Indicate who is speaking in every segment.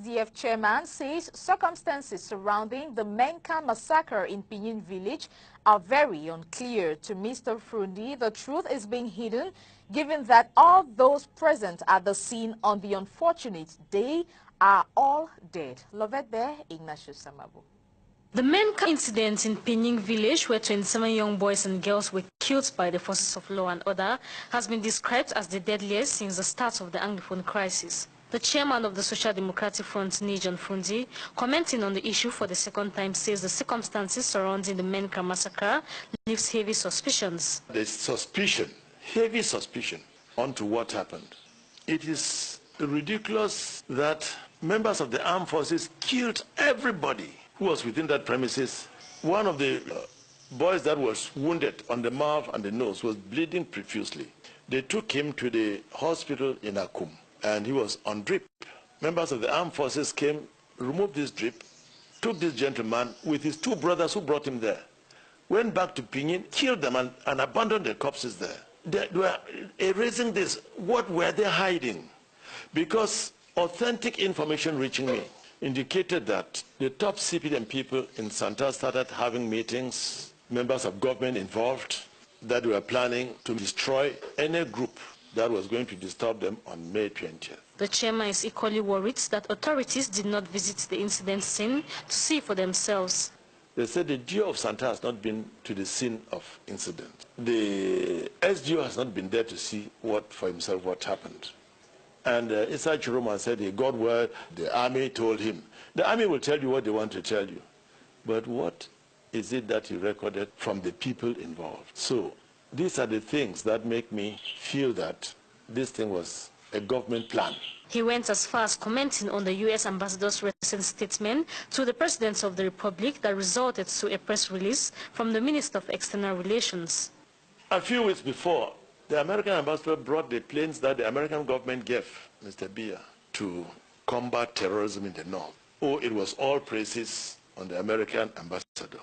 Speaker 1: SDF chairman says circumstances surrounding the Menka massacre in Pinyin village are very unclear. To Mr. Frundi, the truth is being hidden, given that all those present at the scene on the unfortunate day are all dead. Lovette Ignatius Samabu.
Speaker 2: The Menka incident in Pinyin village, where 27 young boys and girls were killed by the forces of law and order, has been described as the deadliest since the start of the Anglophone crisis. The chairman of the Social Democratic Front, John Frundi, commenting on the issue for the second time, says the circumstances surrounding the Menka massacre leaves heavy suspicions.
Speaker 3: There's suspicion, heavy suspicion, onto what happened. It is ridiculous that members of the armed forces killed everybody who was within that premises. One of the boys that was wounded on the mouth and the nose was bleeding profusely. They took him to the hospital in Akum, and he was on drip. Members of the armed forces came, removed this drip, took this gentleman with his two brothers who brought him there, went back to Pinyin, killed them and abandoned their corpses there. They were erasing this. What were they hiding? Because authentic information reaching me indicated that the top CPDM people in Santa started having meetings, members of government involved, that were planning to destroy any group that was going to disturb them on May 20th.
Speaker 2: The chairman is equally worried that authorities did not visit the incident scene to see for themselves.
Speaker 3: They said the DO of Santa has not been to the scene of incident. The SGO has not been there to see for himself what happened. And Issa Chiroma said he got word the army told him. The army will tell you what they want to tell you. But what is it that he recorded from the people involved? So these are the things that make me feel that this thing was a government plan.
Speaker 2: He went as far as commenting on the U.S. ambassador's recent statement to the President of the Republic that resulted to a press release from the Minister of External Relations.
Speaker 3: A few weeks before, the American ambassador brought the planes that the American government gave Mr. Biya to combat terrorism in the north. Oh, it was all praises on the American ambassador.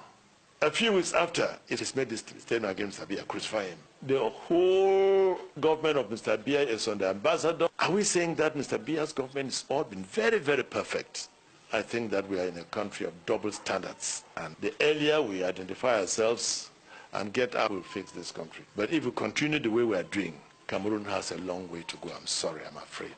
Speaker 3: A few weeks after, it is made this statement against Mr. Biya, crucify him. The whole government of Mr. Biya is on the ambassador. Are we saying that Mr. Biya's government has all been very, very perfect? I think that we are in a country of double standards. And the earlier we identify ourselves and get out, we'll fix this country. But if we continue the way we are doing, Cameroon has a long way to go. I'm sorry, I'm afraid.